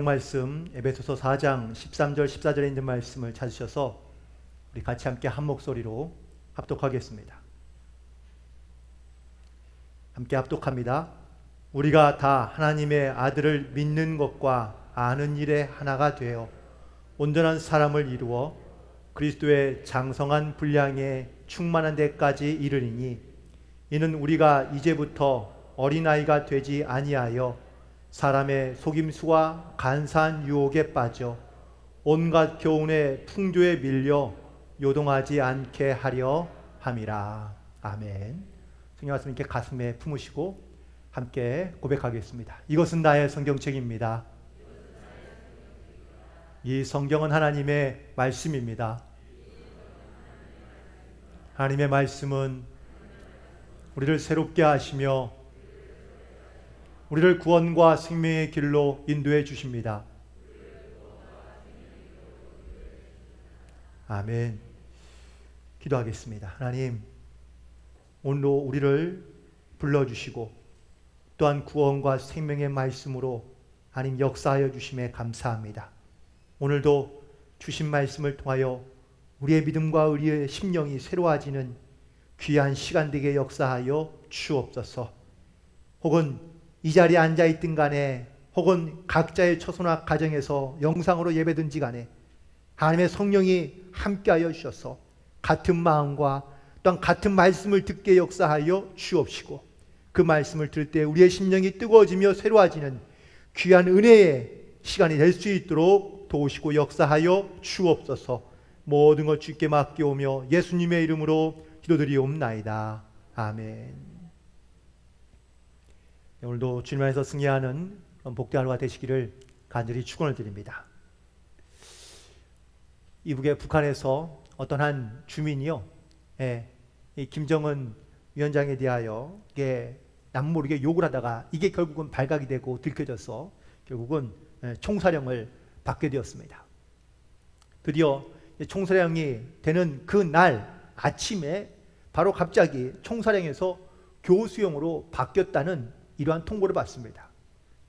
성경 말씀 에베소서 4장 13절 14절에 있는 말씀을 찾으셔서 우리 같이 함께 한 목소리로 합독하겠습니다. 함께 합독합니다. 우리가 다 하나님의 아들을 믿는 것과 아는 일에 하나가 되어 온전한 사람을 이루어 그리스도의 장성한 분량에 충만한 데까지 이르리니 이는 우리가 이제부터 어린아이가 되지 아니하여 사람의 속임수와 간사한 유혹에 빠져 온갖 교훈의 풍조에 밀려 요동하지 않게 하려 함이라. 아멘. 성경 말씀 이렇게 가슴에 품으시고 함께 고백하겠습니다. 이것은 나의 성경책입니다. 이 성경은 하나님의 말씀입니다. 하나님의 말씀은 우리를 새롭게 하시며 우리를 구원과 생명의 길로 인도해 주십니다. 아멘. 기도하겠습니다. 하나님, 오늘도 우리를 불러주시고 또한 구원과 생명의 말씀으로 하나님 역사하여 주심에 감사합니다. 오늘도 주신 말씀을 통하여 우리의 믿음과 우리의 심령이 새로워지는 귀한 시간 되게 역사하여 주옵소서. 혹은 이 자리에 앉아있든 간에 혹은 각자의 처소나 가정에서 영상으로 예배든지 간에 하나님의 성령이 함께하여 주셔서 같은 마음과 또한 같은 말씀을 듣게 역사하여 주옵시고 그 말씀을 들을 때 우리의 심령이 뜨거워지며 새로워지는 귀한 은혜의 시간이 될 수 있도록 도우시고 역사하여 주옵소서. 모든 것 주께 맡겨오며 예수님의 이름으로 기도드리옵나이다. 아멘. 오늘도 주님 안에서 승리하는 복된 하루가 되시기를 간절히 축원을 드립니다. 이북의 북한에서 어떤 한 주민이요, 이 김정은 위원장에 대하여 남모르게 욕을 하다가 이게 결국은 발각이 되고 들켜져서 결국은 총사령을 받게 되었습니다. 드디어 총사령이 되는 그 날 아침에 바로 갑자기 총사령에서 교수형으로 바뀌었다는 이러한 통보를 받습니다.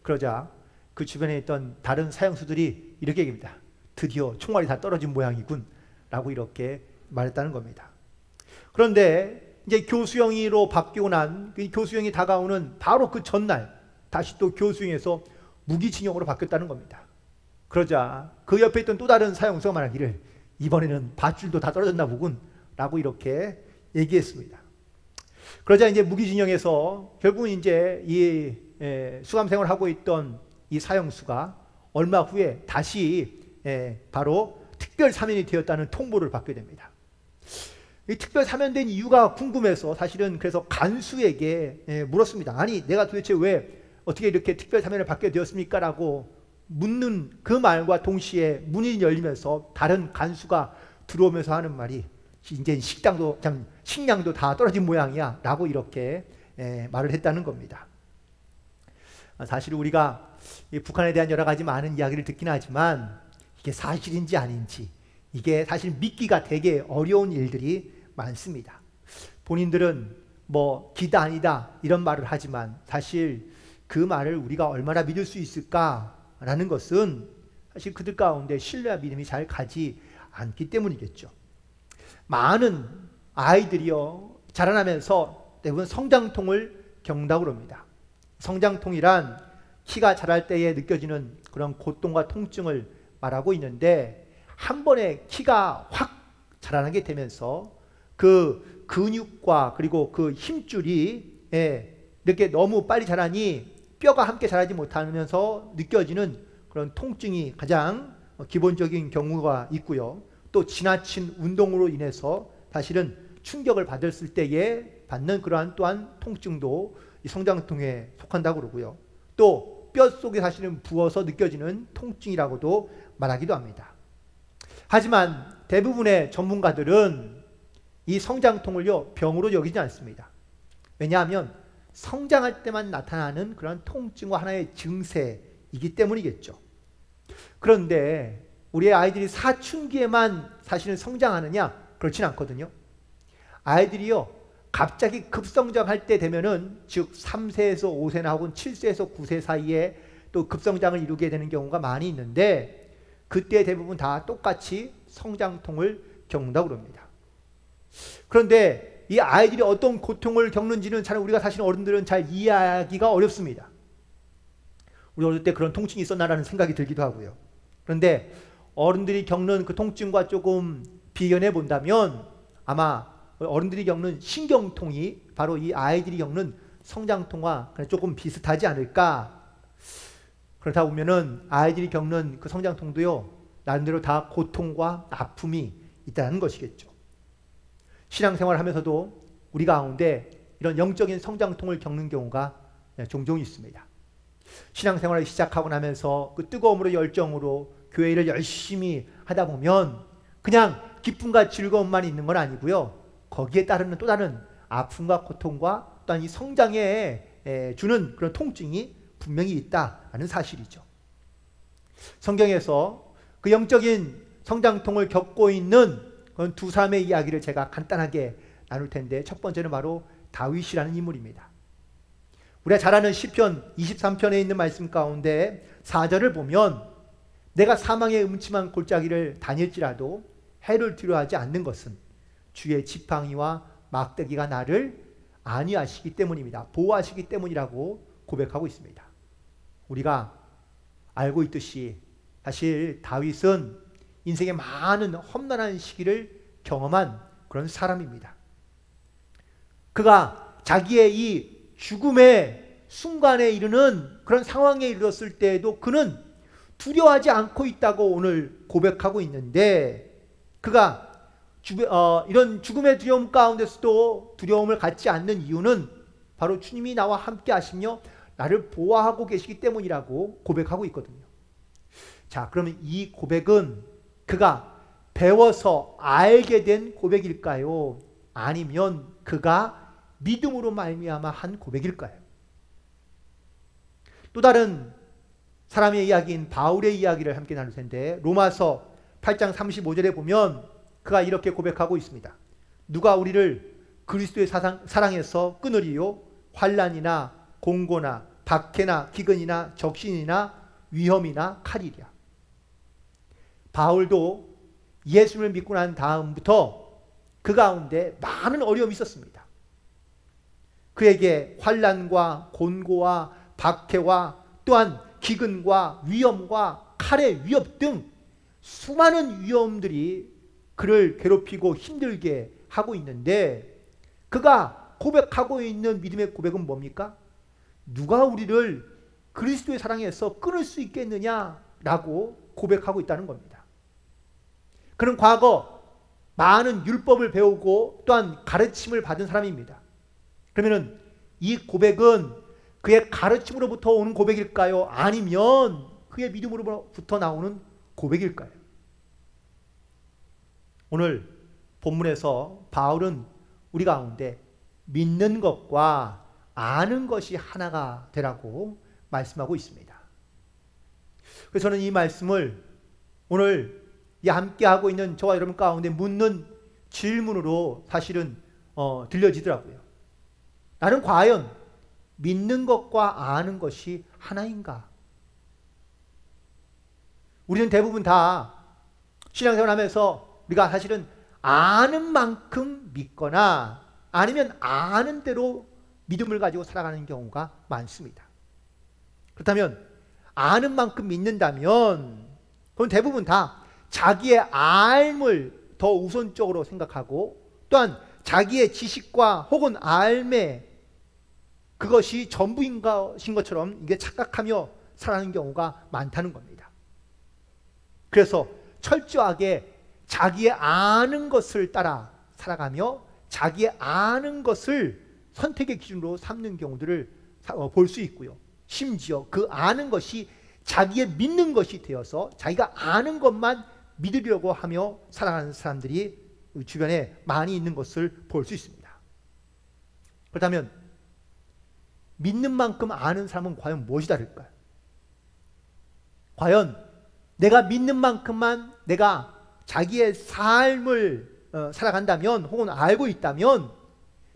그러자 그 주변에 있던 다른 사형수들이 이렇게 얘기합니다. 드디어 총알이 다 떨어진 모양이군 라고 이렇게 말했다는 겁니다. 그런데 이제 교수형으로 바뀌고 난 교수형이 다가오는 바로 그 전날 다시 또 교수형에서 무기징역으로 바뀌었다는 겁니다. 그러자 그 옆에 있던 또 다른 사형수가 말하기를 이번에는 밧줄도 다 떨어졌나 보군 라고 이렇게 얘기했습니다. 그러자 이제 무기징역에서 결국은 이제 이 수감 생활을 하고 있던 이 사형수가 얼마 후에 다시 바로 특별 사면이 되었다는 통보를 받게 됩니다. 이 특별 사면된 이유가 궁금해서 사실은 그래서 간수에게 물었습니다. 아니 내가 도대체 왜 어떻게 이렇게 특별 사면을 받게 되었습니까? 라고 묻는 그 말과 동시에 문이 열리면서 다른 간수가 들어오면서 하는 말이 이제 식량도 다 떨어진 모양이야 라고 이렇게 말을 했다는 겁니다. 사실 우리가 북한에 대한 여러 가지 많은 이야기를 듣긴 하지만 이게 사실인지 아닌지 이게 사실 믿기가 되게 어려운 일들이 많습니다. 본인들은 뭐 기다 아니다 이런 말을 하지만 사실 그 말을 우리가 얼마나 믿을 수 있을까라는 것은 사실 그들 가운데 신뢰와 믿음이 잘 가지 않기 때문이겠죠. 많은 아이들이요 자라나면서 대부분 성장통을 겪는다고 합니다. 성장통이란 키가 자랄 때에 느껴지는 그런 고통과 통증을 말하고 있는데 한 번에 키가 확 자라나게 되면서 그 근육과 그리고 그 힘줄이 이렇게 너무 빨리 자라니 뼈가 함께 자라지 못하면서 느껴지는 그런 통증이 가장 기본적인 경우가 있고요. 또 지나친 운동으로 인해서 사실은 충격을 받았을 때에 받는 그러한 또한 통증도 이 성장통에 속한다고 그러고요. 또 뼈 속에 사실은 부어서 느껴지는 통증이라고도 말하기도 합니다. 하지만 대부분의 전문가들은 이 성장통을요 병으로 여기지 않습니다. 왜냐하면 성장할 때만 나타나는 그런 통증과 하나의 증세이기 때문이겠죠. 그런데 우리 아이들이 사춘기에만 사실은 성장하느냐? 그렇진 않거든요. 아이들이요 갑자기 급성장할 때 되면은 즉 3세에서 5세나 혹은 7세에서 9세 사이에 또 급성장을 이루게 되는 경우가 많이 있는데 그때 대부분 다 똑같이 성장통을 겪는다고 그럽니다. 그런데 이 아이들이 어떤 고통을 겪는지는 잘 우리가 사실 어른들은 잘 이해하기가 어렵습니다. 우리 어릴 때 그런 통증이 있었나라는 생각이 들기도 하고요. 그런데 어른들이 겪는 그 통증과 조금 비견해 본다면 아마 어른들이 겪는 신경통이 바로 이 아이들이 겪는 성장통과 조금 비슷하지 않을까. 그렇다 보면은 아이들이 겪는 그 성장통도요, 나름대로 다 고통과 아픔이 있다는 것이겠죠. 신앙생활을 하면서도 우리 가운데 이런 영적인 성장통을 겪는 경우가 종종 있습니다. 신앙생활을 시작하고 나면서 그 뜨거움으로 열정으로 교회를 열심히 하다 보면 그냥 기쁨과 즐거움만 있는 건 아니고요. 거기에 따르는 또 다른 아픔과 고통과 또한 이 성장에 주는 그런 통증이 분명히 있다는 사실이죠. 성경에서 그 영적인 성장통을 겪고 있는 그런 두 사람의 이야기를 제가 간단하게 나눌 텐데 첫 번째는 바로 다윗이라는 인물입니다. 우리가 잘 아는 시편 23편에 있는 말씀 가운데 4절을 보면 내가 사망의 음침한 골짜기를 다닐지라도 해를 두려워하지 않는 것은 주의 지팡이와 막대기가 나를 안위하시기 때문입니다. 보호하시기 때문이라고 고백하고 있습니다. 우리가 알고 있듯이 사실 다윗은 인생의 많은 험난한 시기를 경험한 그런 사람입니다. 그가 자기의 이 죽음의 순간에 이르는 그런 상황에 이르렀을 때에도 그는 두려워하지 않고 있다고 오늘 고백하고 있는데 그가 이런 죽음의 두려움 가운데서도 두려움을 갖지 않는 이유는 바로 주님이 나와 함께 하시며 나를 보호하고 계시기 때문이라고 고백하고 있거든요. 자, 그러면 이 고백은 그가 배워서 알게 된 고백일까요? 아니면 그가 믿음으로 말미암아 한 고백일까요? 또 다른 사람의 이야기인 바울의 이야기를 함께 나눌 텐데 로마서 8장 35절에 보면 그가 이렇게 고백하고 있습니다. 누가 우리를 그리스도의 사랑에서 끊으리요? 환난이나 공고나 박해나 기근이나 적신이나 위험이나 칼이랴. 바울도 예수를 믿고 난 다음부터 그 가운데 많은 어려움이 있었습니다. 그에게 환난과 곤고와 박해와 또한 기근과 위험과 칼의 위협 등 수많은 위험들이 그를 괴롭히고 힘들게 하고 있는데 그가 고백하고 있는 믿음의 고백은 뭡니까? 누가 우리를 그리스도의 사랑에서 끊을 수 있겠느냐라고 고백하고 있다는 겁니다. 그는 과거 많은 율법을 배우고 또한 가르침을 받은 사람입니다. 그러면 이 고백은 그의 가르침으로부터 오는 고백일까요? 아니면 그의 믿음으로부터 나오는 고백일까요? 오늘 본문에서 바울은 우리 가운데 믿는 것과 아는 것이 하나가 되라고 말씀하고 있습니다. 그래서 저는 이 말씀을 오늘 함께하고 있는 저와 여러분 가운데 묻는 질문으로 사실은 들려지더라고요. 나는 과연 믿는 것과 아는 것이 하나인가? 우리는 대부분 다 신앙생활 하면서 우리가 사실은 아는 만큼 믿거나 아니면 아는 대로 믿음을 가지고 살아가는 경우가 많습니다. 그렇다면 아는 만큼 믿는다면 그건 대부분 다 자기의 알을 더 우선적으로 생각하고 또한 자기의 지식과 혹은 알매 그것이 전부인 것처럼 이게 착각하며 살아가는 경우가 많다는 겁니다. 그래서 철저하게 자기의 아는 것을 따라 살아가며 자기의 아는 것을 선택의 기준으로 삼는 경우들을 볼 수 있고요. 심지어 그 아는 것이 자기의 믿는 것이 되어서 자기가 아는 것만 믿으려고 하며 살아가는 사람들이 주변에 많이 있는 것을 볼 수 있습니다. 그렇다면 믿는 만큼 아는 사람은 과연 무엇이 다를까요? 과연 내가 믿는 만큼만 내가 자기의 삶을 살아간다면 혹은 알고 있다면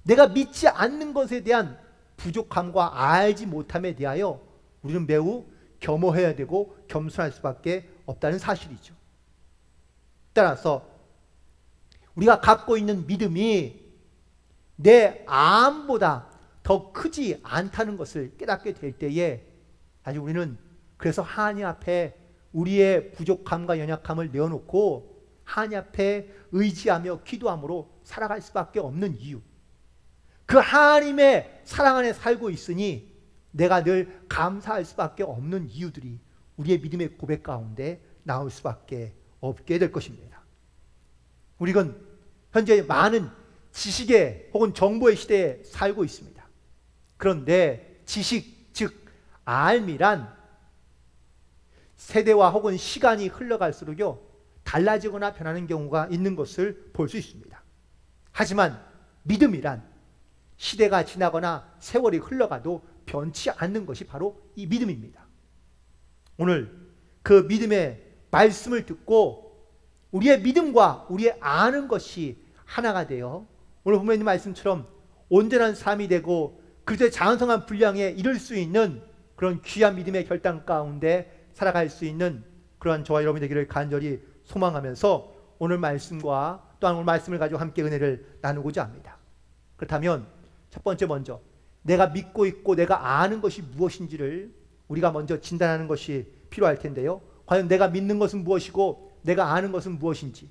내가 믿지 않는 것에 대한 부족함과 알지 못함에 대하여 우리는 매우 겸허해야 되고 겸손할 수밖에 없다는 사실이죠. 따라서 우리가 갖고 있는 믿음이 내 암보다 더 크지 않다는 것을 깨닫게 될 때에 사실 우리는 그래서 하나님 앞에 우리의 부족함과 연약함을 내어놓고 하나님 앞에 의지하며 기도함으로 살아갈 수밖에 없는 이유, 그 하나님의 사랑 안에 살고 있으니 내가 늘 감사할 수밖에 없는 이유들이 우리의 믿음의 고백 가운데 나올 수밖에 없게 될 것입니다. 우리는 현재 많은 지식의 혹은 정보의 시대에 살고 있습니다. 그런데 지식, 즉 알미란 세대와 혹은 시간이 흘러갈수록요 달라지거나 변하는 경우가 있는 것을 볼 수 있습니다. 하지만 믿음이란 시대가 지나거나 세월이 흘러가도 변치 않는 것이 바로 이 믿음입니다. 오늘 그 믿음의 말씀을 듣고 우리의 믿음과 우리의 아는 것이 하나가 되어 오늘 본문의 말씀처럼 온전한 삶이 되고 그리스도의 장성한 분량에 이를 수 있는 그런 귀한 믿음의 결단 가운데 살아갈 수 있는 그러한 저와 여러분이 되기를 간절히 소망하면서 오늘 말씀과 또한 오늘 말씀을 가지고 함께 은혜를 나누고자 합니다. 그렇다면 첫 번째 먼저 내가 믿고 있고 내가 아는 것이 무엇인지를 우리가 먼저 진단하는 것이 필요할 텐데요. 과연 내가 믿는 것은 무엇이고 내가 아는 것은 무엇인지,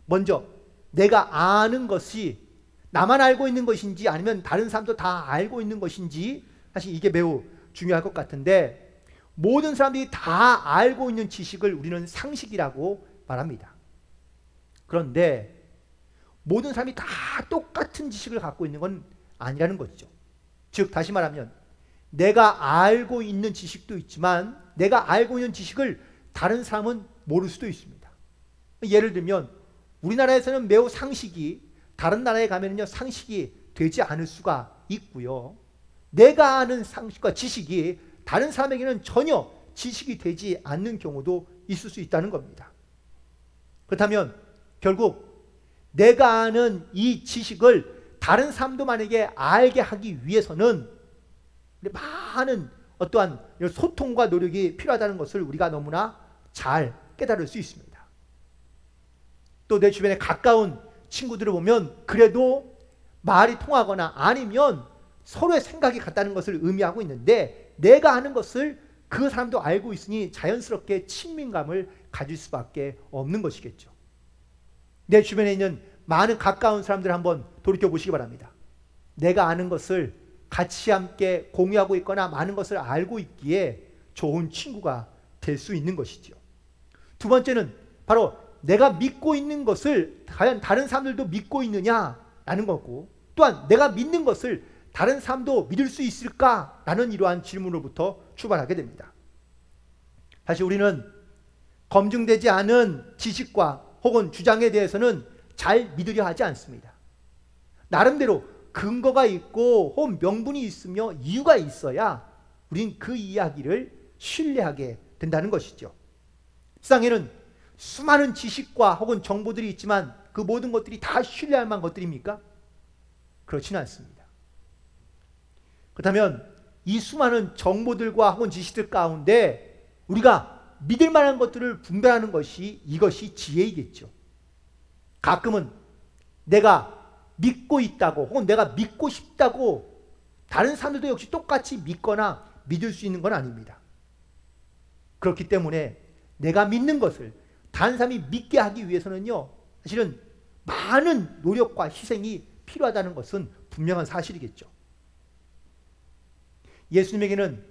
먼저 내가 아는 것이 나만 알고 있는 것인지 아니면 다른 사람도 다 알고 있는 것인지, 사실 이게 매우 중요할 것 같은데, 모든 사람들이 다 알고 있는 지식을 우리는 상식이라고 말합니다. 그런데 모든 사람이 다 똑같은 지식을 갖고 있는 건 아니라는 것이죠. 즉 다시 말하면 내가 알고 있는 지식도 있지만 내가 알고 있는 지식을 다른 사람은 모를 수도 있습니다. 예를 들면 우리나라에서는 매우 상식이 다른 나라에 가면요 상식이 되지 않을 수가 있고요. 내가 아는 상식과 지식이 다른 사람에게는 전혀 지식이 되지 않는 경우도 있을 수 있다는 겁니다. 그렇다면 결국 내가 아는 이 지식을 다른 사람도 만약에 알게 하기 위해서는 많은 어떠한 소통과 노력이 필요하다는 것을 우리가 너무나 잘 깨달을 수 있습니다. 또 내 주변에 가까운 친구들을 보면 그래도 말이 통하거나 아니면 서로의 생각이 같다는 것을 의미하고 있는데, 내가 아는 것을 그 사람도 알고 있으니 자연스럽게 친밀감을 가질 수밖에 없는 것이겠죠. 내 주변에 있는 많은 가까운 사람들 한번 돌이켜 보시기 바랍니다. 내가 아는 것을 같이 함께 공유하고 있거나 많은 것을 알고 있기에 좋은 친구가 될 수 있는 것이죠. 두 번째는 바로 내가 믿고 있는 것을 과연 다른 사람들도 믿고 있느냐라는 거고, 또한 내가 믿는 것을 다른 사람도 믿을 수 있을까라는 이러한 질문으로부터 출발하게 됩니다. 사실 우리는 검증되지 않은 지식과 혹은 주장에 대해서는 잘 믿으려 하지 않습니다. 나름대로 근거가 있고 혹은 명분이 있으며 이유가 있어야 우린 그 이야기를 신뢰하게 된다는 것이죠. 세상에는 수많은 지식과 혹은 정보들이 있지만 그 모든 것들이 다 신뢰할 만한 것들입니까? 그렇지는 않습니다. 그렇다면 이 수많은 정보들과 혹은 지식들 가운데 우리가 믿을 만한 것들을 분별하는 것이 이것이 지혜이겠죠. 가끔은 내가 믿고 있다고 혹은 내가 믿고 싶다고 다른 사람들도 역시 똑같이 믿거나 믿을 수 있는 건 아닙니다. 그렇기 때문에 내가 믿는 것을 다른 사람이 믿게 하기 위해서는요 사실은 많은 노력과 희생이 필요하다는 것은 분명한 사실이겠죠. 예수님에게는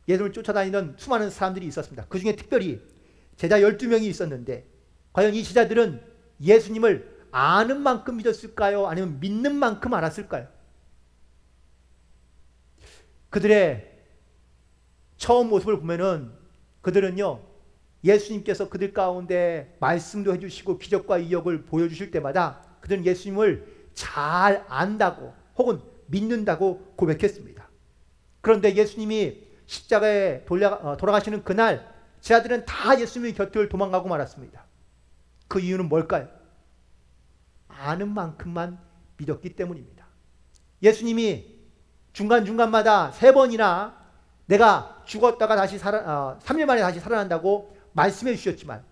예수님을 쫓아다니던 수많은 사람들이 있었습니다. 그 중에 특별히 제자 12명이 있었는데 과연 이 제자들은 예수님을 아는 만큼 믿었을까요? 아니면 믿는 만큼 알았을까요? 그들의 처음 모습을 보면은 그들은요 예수님께서 그들 가운데 말씀도 해주시고 기적과 이적을 보여주실 때마다 그들은 예수님을 잘 안다고 혹은 믿는다고 고백했습니다. 그런데 예수님이 십자가에 돌아가시는 그날 제자들은 다 예수님의 곁을 도망가고 말았습니다. 그 이유는 뭘까요? 아는 만큼만 믿었기 때문입니다. 예수님이 중간중간마다 3번이나 내가 죽었다가 다시 3일 만에 다시 살아난다고 말씀해 주셨지만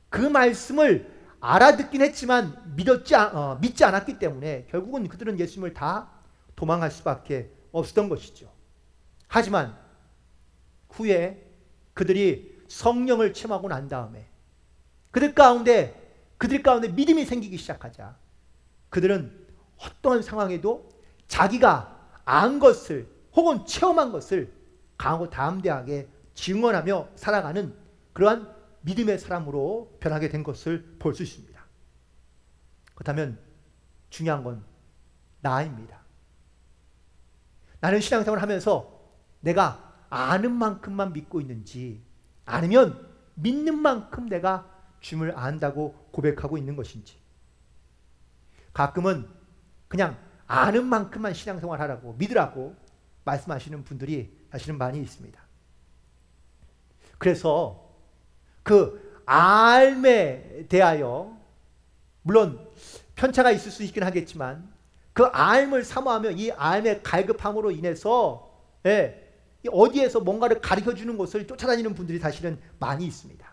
그 말씀을 알아듣긴 했지만 믿지 않았기 때문에 결국은 그들은 예수님을 다 도망할 수밖에 없었던 것이죠. 하지만 후에 그들이 성령을 체험하고 난 다음에 그들 가운데 믿음이 생기기 시작하자 그들은 어떠한 상황에도 자기가 안 것을 혹은 체험한 것을 강하고 담대하게 증언하며 살아가는 그러한 믿음의 사람으로 변하게 된 것을 볼 수 있습니다. 그렇다면 중요한 건 나입니다. 나는 신앙생활을 하면서 내가 아는 만큼만 믿고 있는지 아니면 믿는 만큼 내가 주님을 안다고 고백하고 있는 것인지. 가끔은 그냥 아는 만큼만 신앙생활 하라고 믿으라고 말씀하시는 분들이 사실은 많이 있습니다. 그래서 그 알에 대하여 물론 편차가 있을 수 있긴 하겠지만 그 알을 사모하며 이 알의 갈급함으로 인해서 어디에서 뭔가를 가르쳐주는 것을 쫓아다니는 분들이 사실은 많이 있습니다.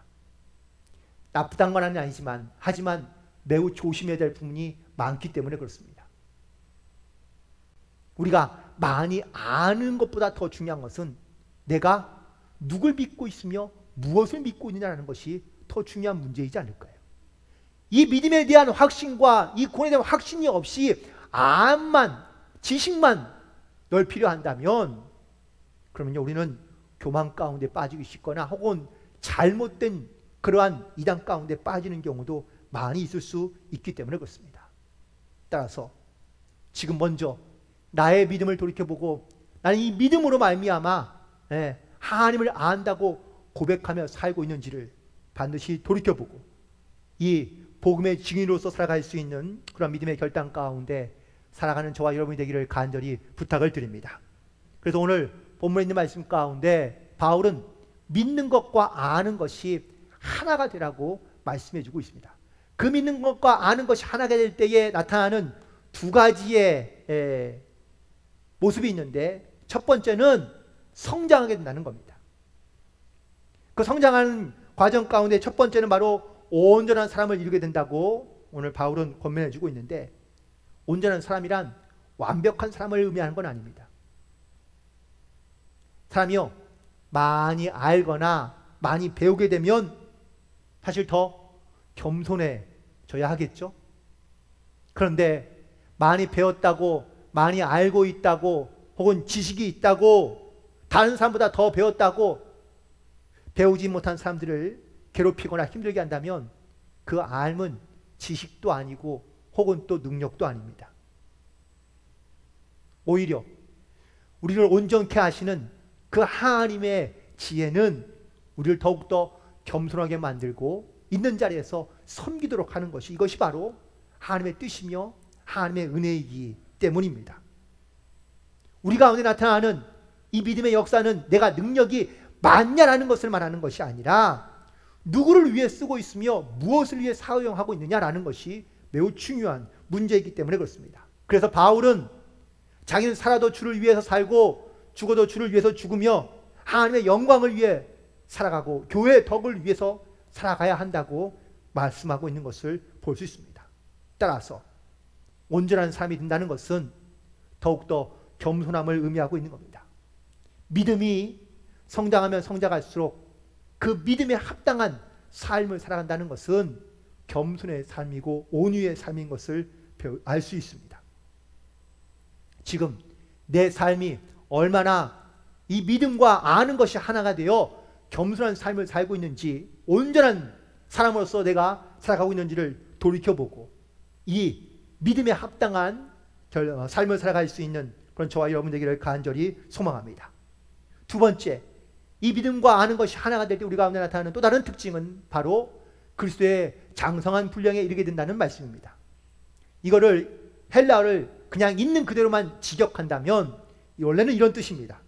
나쁘단 건 아니지만 하지만 매우 조심해야 될 부분이 많기 때문에 그렇습니다. 우리가 많이 아는 것보다 더 중요한 것은 내가 누굴 믿고 있으며 무엇을 믿고 있느냐는 것이 더 중요한 문제이지 않을까요? 이 믿음에 대한 확신과 이 구원에 대한 확신이 없이 암만 지식만 넓히려 한다면 그러면요 우리는 교만 가운데 빠지기 쉽거나 혹은 잘못된 그러한 이단 가운데 빠지는 경우도 많이 있을 수 있기 때문에 그렇습니다. 따라서 지금 먼저 나의 믿음을 돌이켜보고 나는 이 믿음으로 말미암아 하나님을 안다고 고백하며 살고 있는지를 반드시 돌이켜보고 이 복음의 증인으로서 살아갈 수 있는 그런 믿음의 결단 가운데 살아가는 저와 여러분이 되기를 간절히 부탁을 드립니다. 그래서 오늘 본문에 있는 말씀 가운데 바울은 믿는 것과 아는 것이 하나가 되라고 말씀해 주고 있습니다. 그 믿는 것과 아는 것이 하나가 될 때에 나타나는 두 가지의 모습이 있는데 첫 번째는 성장하게 된다는 겁니다. 그 성장하는 과정 가운데 첫 번째는 바로 온전한 사람을 이루게 된다고 오늘 바울은 권면해 주고 있는데 온전한 사람이란 완벽한 사람을 의미하는 건 아닙니다. 사람이요 많이 알거나 많이 배우게 되면 사실 더 겸손해져야 하겠죠. 그런데 많이 배웠다고 많이 알고 있다고 혹은 지식이 있다고 다른 사람보다 더 배웠다고 배우지 못한 사람들을 괴롭히거나 힘들게 한다면 그 알은 지식도 아니고 혹은 또 능력도 아닙니다. 오히려 우리를 온전케 하시는 그 하나님의 지혜는 우리를 더욱더 겸손하게 만들고 있는 자리에서 섬기도록 하는 것이 이것이 바로 하나님의 뜻이며 하나님의 은혜이기 때문입니다. 우리 가운데 나타나는 이 믿음의 역사는 내가 능력이 많냐라는 것을 말하는 것이 아니라 누구를 위해 쓰고 있으며 무엇을 위해 사용하고 있느냐라는 것이 매우 중요한 문제이기 때문에 그렇습니다. 그래서 바울은 자기는 살아도 주를 위해서 살고 죽어도 주를 위해서 죽으며 하나님의 영광을 위해 살아가고 교회의 덕을 위해서 살아가야 한다고 말씀하고 있는 것을 볼 수 있습니다. 따라서 온전한 사람이 된다는 것은 더욱더 겸손함을 의미하고 있는 겁니다. 믿음이 성장하면 성장할수록 그 믿음에 합당한 삶을 살아간다는 것은 겸손의 삶이고 온유의 삶인 것을 알 수 있습니다. 지금 내 삶이 얼마나 이 믿음과 아는 것이 하나가 되어 겸손한 삶을 살고 있는지 온전한 사람으로서 내가 살아가고 있는지를 돌이켜보고 이 믿음에 합당한 삶을 살아갈 수 있는 그런 저와 여러분 되기를 간절히 소망합니다. 두 번째, 이 믿음과 아는 것이 하나가 될 때 우리 가운데 나타나는 또 다른 특징은 바로 그리스도의 장성한 분량에 이르게 된다는 말씀입니다. 이거를 헬라어를 그냥 있는 그대로만 직역한다면 원래는 이런 뜻입니다.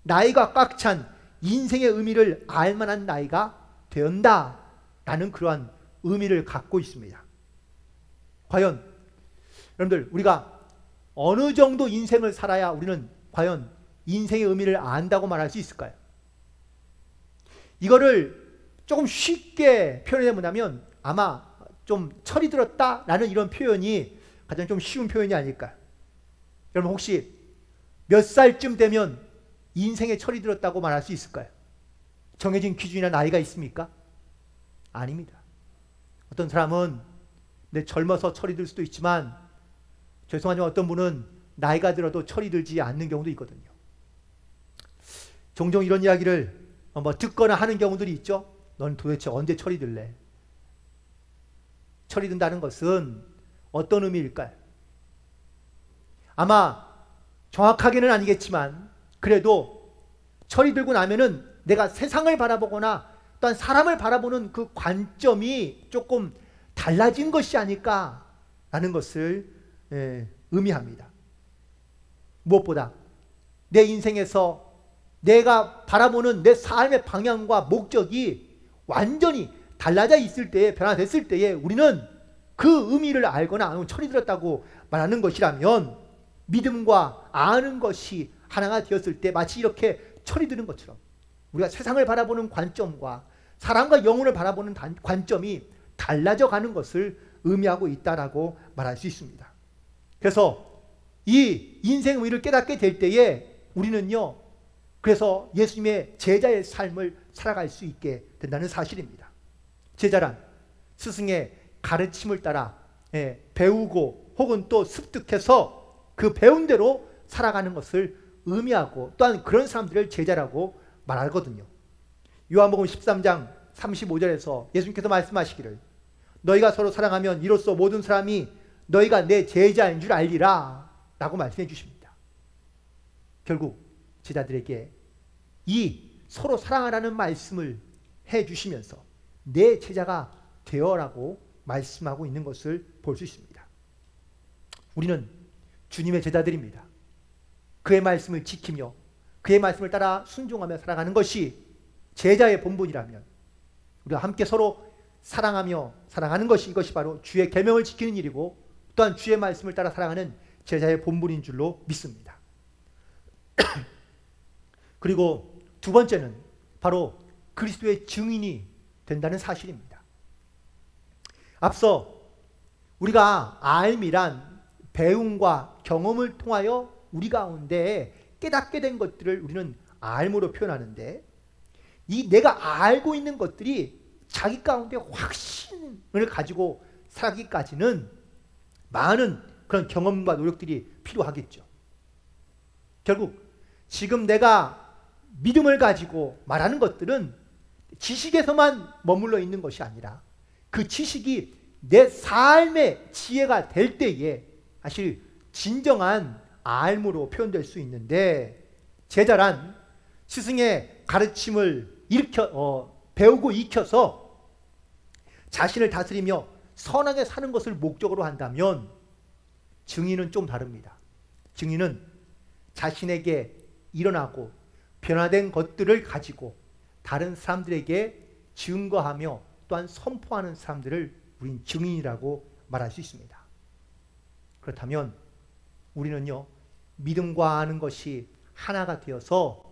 나이가 꽉 찬 인생의 의미를 알만한 나이가 되었다 라는 그러한 의미를 갖고 있습니다. 과연 여러분들 우리가 어느 정도 인생을 살아야 우리는 과연 인생의 의미를 안다고 말할 수 있을까요? 이거를 조금 쉽게 표현해 보자면 아마 좀 철이 들었다라는 이런 표현이 가장 좀 쉬운 표현이 아닐까. 여러분 혹시 몇 살쯤 되면 인생에 철이 들었다고 말할 수 있을까요? 정해진 기준이나 나이가 있습니까? 아닙니다. 어떤 사람은 내 젊어서 철이 들 수도 있지만 죄송하지만 어떤 분은 나이가 들어도 철이 들지 않는 경우도 있거든요. 종종 이런 이야기를 듣거나 하는 경우들이 있죠. 넌 도대체 언제 철이 들래? 철이 든다는 것은 어떤 의미일까요? 아마 정확하게는 아니겠지만 그래도 철이 들고 나면은 내가 세상을 바라보거나 또한 사람을 바라보는 그 관점이 조금 달라진 것이 아닐까라는 것을 의미합니다. 무엇보다 내 인생에서 내가 바라보는 내 삶의 방향과 목적이 완전히 달라져 있을 때에, 변화됐을 때에 우리는 그 의미를 알거나 아니면 철이 들었다고 말하는 것이라면 믿음과 아는 것이 하나가 되었을 때 마치 이렇게 철이 드는 것처럼 우리가 세상을 바라보는 관점과 사람과 영혼을 바라보는 관점이 달라져 가는 것을 의미하고 있다라고 말할 수 있습니다. 그래서 이 인생 의미를 깨닫게 될 때에 우리는요, 그래서 예수님의 제자의 삶을 살아갈 수 있게 된다는 사실입니다. 제자란 스승의 가르침을 따라 배우고 혹은 또 습득해서 그 배운 대로 살아가는 것을 의미하고 또한 그런 사람들을 제자라고 말하거든요. 요한복음 13장 35절에서 예수님께서 말씀하시기를 너희가 서로 사랑하면 이로써 모든 사람이 너희가 내 제자인 줄 알리라 라고 말씀해 주십니다. 결국 제자들에게 이 서로 사랑하라는 말씀을 해 주시면서 내 제자가 되어라고 말씀하고 있는 것을 볼 수 있습니다. 우리는 주님의 제자들입니다. 그의 말씀을 지키며 그의 말씀을 따라 순종하며 살아가는 것이 제자의 본분이라면 우리가 함께 서로 사랑하며 살아가는 것이 이것이 바로 주의 계명을 지키는 일이고 또한 주의 말씀을 따라 살아가는 제자의 본분인 줄로 믿습니다. 그리고 두 번째는 바로 그리스도의 증인이 된다는 사실입니다. 앞서 우리가 알미란 배움과 경험을 통하여 우리 가운데 깨닫게 된 것들을 우리는 알므로 표현하는데 이 내가 알고 있는 것들이 자기 가운데 확신을 가지고 살기까지는 많은 그런 경험과 노력들이 필요하겠죠. 결국 지금 내가 믿음을 가지고 말하는 것들은 지식에서만 머물러 있는 것이 아니라 그 지식이 내 삶의 지혜가 될 때에 사실 진정한 알므로 표현될 수 있는데 제자란 스승의 가르침을 배우고 익혀서 자신을 다스리며 선하게 사는 것을 목적으로 한다면 증인은 좀 다릅니다. 증인은 자신에게 일어나고 변화된 것들을 가지고 다른 사람들에게 증거하며 또한 선포하는 사람들을 우린 증인이라고 말할 수 있습니다. 그렇다면 우리는요, 믿음과 아는 것이 하나가 되어서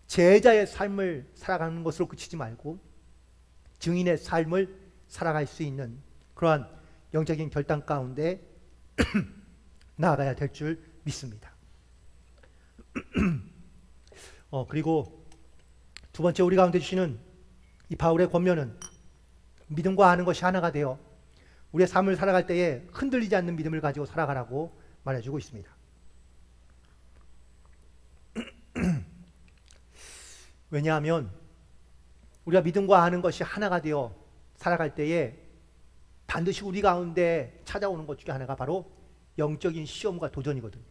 제자의 삶을 살아가는 것으로 그치지 말고 증인의 삶을 살아갈 수 있는 그러한 영적인 결단 가운데 나아가야 될 줄 믿습니다. 그리고 두 번째 우리 가운데 주시는 이 바울의 권면은 믿음과 아는 것이 하나가 되어 우리의 삶을 살아갈 때에 흔들리지 않는 믿음을 가지고 살아가라고 말해주고 있습니다. 왜냐하면 우리가 믿음과 아는 것이 하나가 되어 살아갈 때에 반드시 우리 가운데 찾아오는 것 중에 하나가 바로 영적인 시험과 도전이거든요.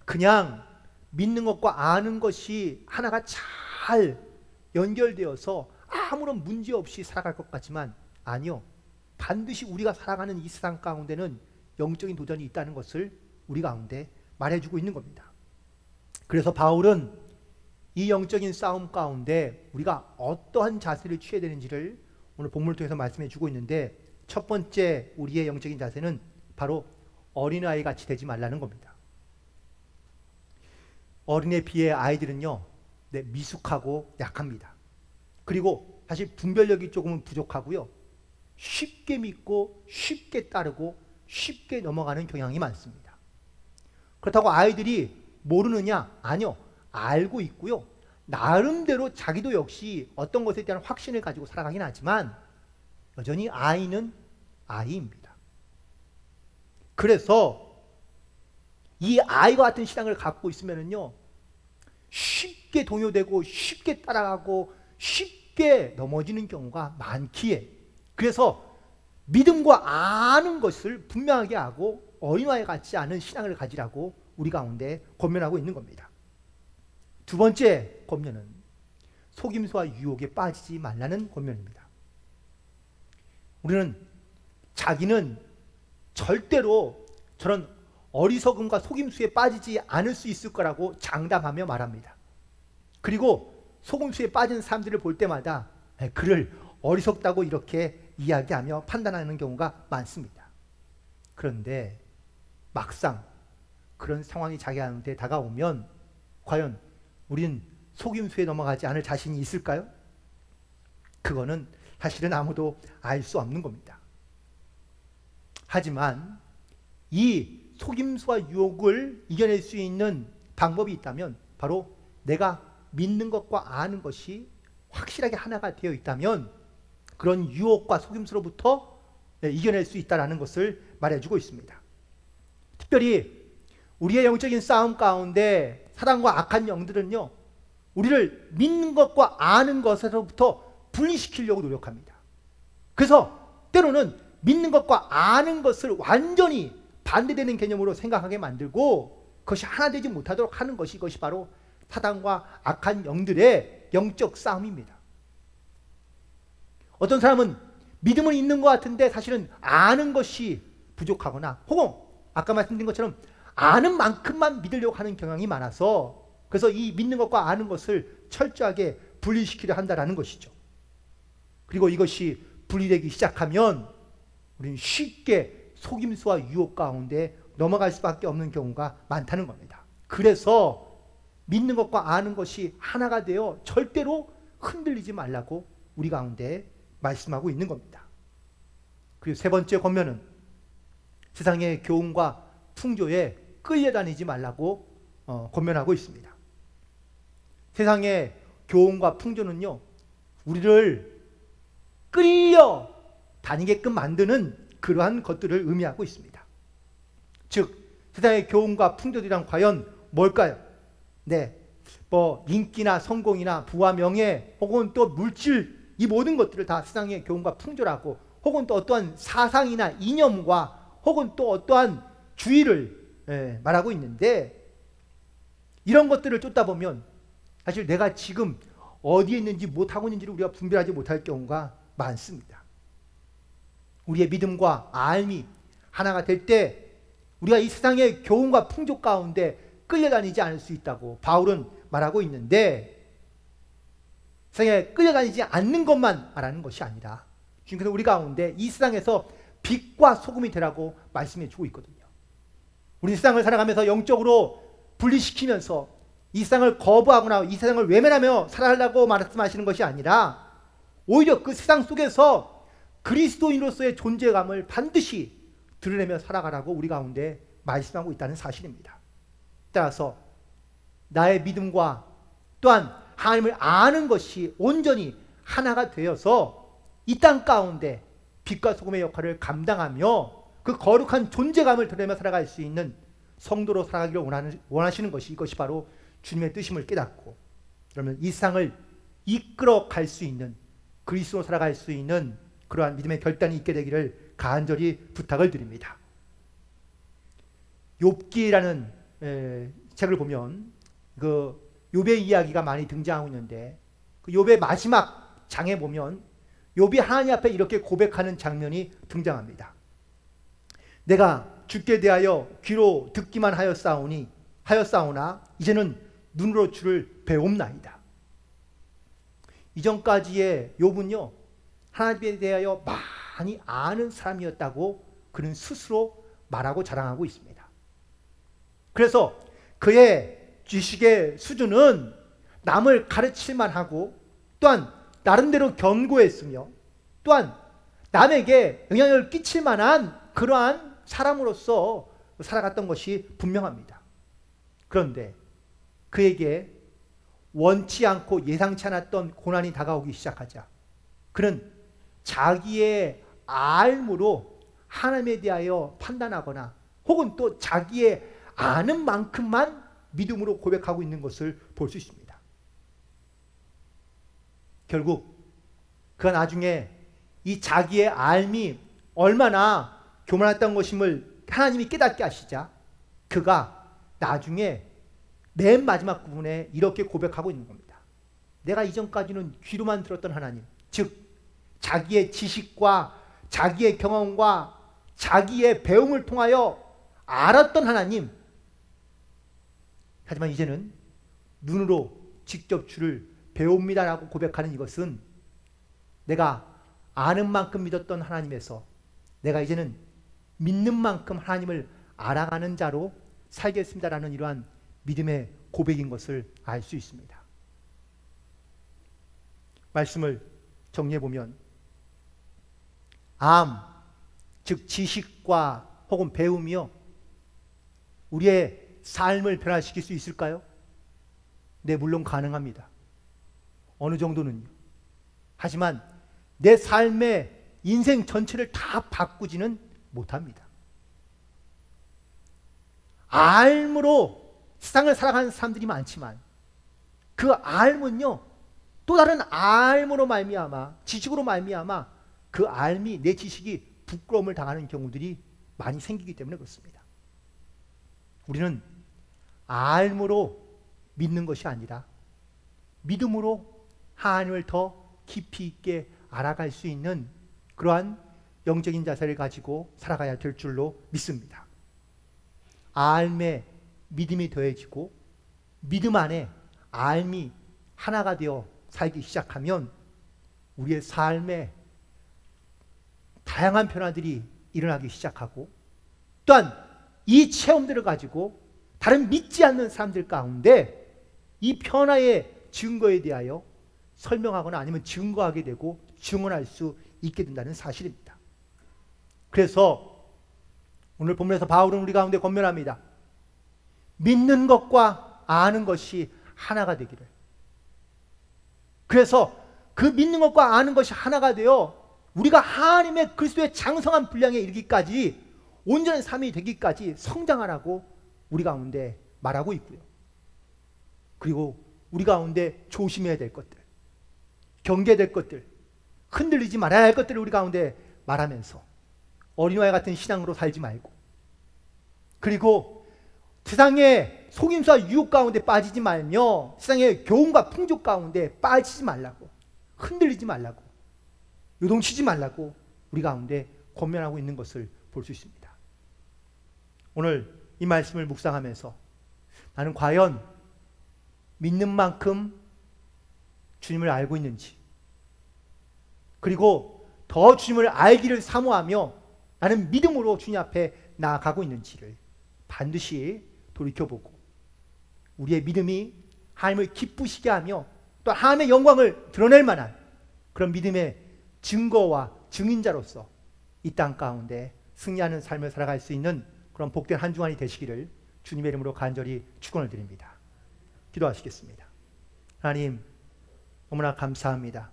그냥 믿는 것과 아는 것이 하나가 잘 연결되어서 아무런 문제 없이 살아갈 것 같지만 아니요. 반드시 우리가 살아가는 이 세상 가운데는 영적인 도전이 있다는 것을 우리 가운데 말해주고 있는 겁니다. 그래서 바울은 이 영적인 싸움 가운데 우리가 어떠한 자세를 취해야 되는지를 오늘 본문을 통해서 말씀해 주고 있는데 첫 번째 우리의 영적인 자세는 바로 어린아이 같이 되지 말라는 겁니다. 어린에 비해 아이들은요 미숙하고 약합니다. 그리고 사실 분별력이 조금은 부족하고요. 쉽게 믿고 쉽게 따르고 쉽게 넘어가는 경향이 많습니다. 그렇다고 아이들이 모르느냐? 아니요. 알고 있고요. 나름대로 자기도 역시 어떤 것에 대한 확신을 가지고 살아가긴 하지만 여전히 아이는 아이입니다. 그래서 이 아이와 같은 신앙을 갖고 있으면요, 쉽게 동요되고 쉽게 따라가고 쉽게 넘어지는 경우가 많기에, 그래서 믿음과 아는 것을 분명하게 하고 어린아이 같지 않은 신앙을 가지라고 우리 가운데 권면하고 있는 겁니다. 두 번째 권면은 속임수와 유혹에 빠지지 말라는 권면입니다. 우리는 자기는 절대로 저런 어리석음과 속임수에 빠지지 않을 수 있을 거라고 장담하며 말합니다. 그리고 속임수에 빠진 사람들을 볼 때마다 그를 어리석다고 이렇게 이야기하며 판단하는 경우가 많습니다. 그런데 막상 그런 상황이 자기한테 다가오면 과연 우린 속임수에 넘어가지 않을 자신이 있을까요? 그거는 사실은 아무도 알 수 없는 겁니다. 하지만 이 속임수와 유혹을 이겨낼 수 있는 방법이 있다면 바로 내가 믿는 것과 아는 것이 확실하게 하나가 되어 있다면 그런 유혹과 속임수로부터 이겨낼 수 있다는 것을 말해주고 있습니다. 특별히 우리의 영적인 싸움 가운데 사단과 악한 영들은요, 우리를 믿는 것과 아는 것에서부터 분리시키려고 노력합니다. 그래서 때로는 믿는 것과 아는 것을 완전히 반대되는 개념으로 생각하게 만들고 그것이 하나 되지 못하도록 하는 것이 이것이 바로 사단과 악한 영들의 영적 싸움입니다. 어떤 사람은 믿음은 있는 것 같은데 사실은 아는 것이 부족하거나 혹은 아까 말씀드린 것처럼 아는 만큼만 믿으려고 하는 경향이 많아서 그래서 이 믿는 것과 아는 것을 철저하게 분리시키려 한다는 것이죠. 그리고 이것이 분리되기 시작하면 우리는 쉽게 속임수와 유혹 가운데 넘어갈 수밖에 없는 경우가 많다는 겁니다. 그래서 믿는 것과 아는 것이 하나가 되어 절대로 흔들리지 말라고 우리 가운데 말씀하고 있는 겁니다. 그리고 세 번째 권면은 세상의 교훈과 풍조에 끌려다니지 말라고 권면하고 있습니다. 세상의 교훈과 풍조는요, 우리를 끌려다니게끔 만드는 그러한 것들을 의미하고 있습니다. 즉 세상의 교훈과 풍조들이란 과연 뭘까요? 네, 인기나 성공이나 부와 명예 혹은 또 물질, 이 모든 것들을 다 세상의 교훈과 풍조라고, 혹은 또 어떠한 사상이나 이념과 혹은 또 어떠한 주의를 말하고 있는데, 이런 것들을 쫓다 보면 사실 내가 지금 어디에 있는지 못하고 있는지를 우리가 분별하지 못할 경우가 많습니다. 우리의 믿음과 알미 하나가 될 때 우리가 이 세상의 교훈과 풍조 가운데 끌려다니지 않을 수 있다고 바울은 말하고 있는데, 세상에 끌려다니지 않는 것만 말하는 것이 아니라 지금 우리 가운데 이 세상에서 빛과 소금이 되라고 말씀해 주고 있거든요. 우리 세상을 살아가면서 영적으로 분리시키면서 이 세상을 거부하거나 이 세상을 외면하며 살아가려고 말씀하시는 것이 아니라 오히려 그 세상 속에서 그리스도인으로서의 존재감을 반드시 드러내며 살아가라고 우리 가운데 말씀하고 있다는 사실입니다. 따라서 나의 믿음과 또한 하나님을 아는 것이 온전히 하나가 되어서 이 땅 가운데 빛과 소금의 역할을 감당하며 그 거룩한 존재감을 드러내며 살아갈 수 있는 성도로 살아가기를 원하시는 것이, 이것이 바로 주님의 뜻임을 깨닫고 그러면 이 세상을 이끌어 갈 수 있는, 그리스도로 살아갈 수 있는 그러한 믿음의 결단이 있게 되기를 간절히 부탁을 드립니다. 욥기라는 책을 보면 그 욥의 이야기가 많이 등장하고 있는데, 그 욥의 마지막 장에 보면 욥이 하나님 앞에 이렇게 고백하는 장면이 등장합니다. 내가 주께 대하여 귀로 듣기만 하였사오나 이제는 눈으로 주를 배움나이다. 이전까지의 욥은요, 하나님에 대하여 많이 아는 사람이었다고 그는 스스로 말하고 자랑하고 있습니다. 그래서 그의 지식의 수준은 남을 가르칠만 하고 또한 나름대로 견고했으며 또한 남에게 영향을 끼칠 만한 그러한 사람으로서 살아갔던 것이 분명합니다. 그런데 그에게 원치 않고 예상치 않았던 고난이 다가오기 시작하자 그는 자기의 알므로 하나님에 대하여 판단하거나 혹은 또 자기의 아는 만큼만 믿음으로 고백하고 있는 것을 볼 수 있습니다. 결국 그가 나중에 이 자기의 알미 얼마나 교만했던 것임을 하나님이 깨닫게 하시자 그가 나중에 맨 마지막 부분에 이렇게 고백하고 있는 겁니다. 내가 이전까지는 귀로만 들었던 하나님, 즉 자기의 지식과 자기의 경험과 자기의 배움을 통하여 알았던 하나님, 하지만 이제는 눈으로 직접 주를 배웁니다라고 고백하는 이것은 내가 아는 만큼 믿었던 하나님에서 내가 이제는 믿는 만큼 하나님을 알아가는 자로 살겠습니다라는 이러한 믿음의 고백인 것을 알 수 있습니다. 말씀을 정리해 보면 즉 지식과 혹은 배움이요 우리의 삶을 변화시킬 수 있을까요? 네, 물론 가능합니다. 어느 정도는요. 하지만 내 삶의 인생 전체를 다 바꾸지는 못합니다. 알므로 세상을 살아가는 사람들이 많지만 그 알문요 또 다른 알므로 말미암아 지식으로 말미암아 그 알미 내 지식이 부끄러움을 당하는 경우들이 많이 생기기 때문에 그렇습니다. 우리는 알므로 믿는 것이 아니라 믿음으로 하나님을 더 깊이 있게 알아갈 수 있는 그러한 영적인 자세를 가지고 살아가야 될 줄로 믿습니다. 알매 믿음이 더해지고 믿음 안에 알미 하나가 되어 살기 시작하면 우리의 삶에 다양한 변화들이 일어나기 시작하고 또한 이 체험들을 가지고 다른 믿지 않는 사람들 가운데 이 변화의 증거에 대하여 설명하거나 아니면 증거하게 되고 증언할 수 있게 된다는 사실입니다. 그래서 오늘 본문에서 바울은 우리 가운데 권면합니다. 믿는 것과 아는 것이 하나가 되기를. 그래서 그 믿는 것과 아는 것이 하나가 되어 우리가 하나님의 그리스도의 장성한 분량에 이르기까지 온전한 삶이 되기까지 성장하라고 우리 가운데 말하고 있고요. 그리고 우리 가운데 조심해야 될 것들, 경계될 것들, 흔들리지 말아야 할 것들을 우리 가운데 말하면서 어린아이 같은 신앙으로 살지 말고 그리고 세상의 속임수와 유혹 가운데 빠지지 말며 세상의 교훈과 풍족 가운데 빠지지 말라고 흔들리지 말라고 요동치지 말라고 우리 가운데 권면하고 있는 것을 볼 수 있습니다. 오늘 이 말씀을 묵상하면서 나는 과연 믿는 만큼 주님을 알고 있는지 그리고 더 주님을 알기를 사모하며 나는 믿음으로 주님 앞에 나아가고 있는지를 반드시 돌이켜보고 우리의 믿음이 하나님을 기쁘시게 하며 또 하나님의 영광을 드러낼 만한 그런 믿음의 증거와 증인자로서 이 땅 가운데 승리하는 삶을 살아갈 수 있는 그런 복된 한 주간이 되시기를 주님의 이름으로 간절히 축원을 드립니다. 기도하시겠습니다. 하나님 너무나 감사합니다.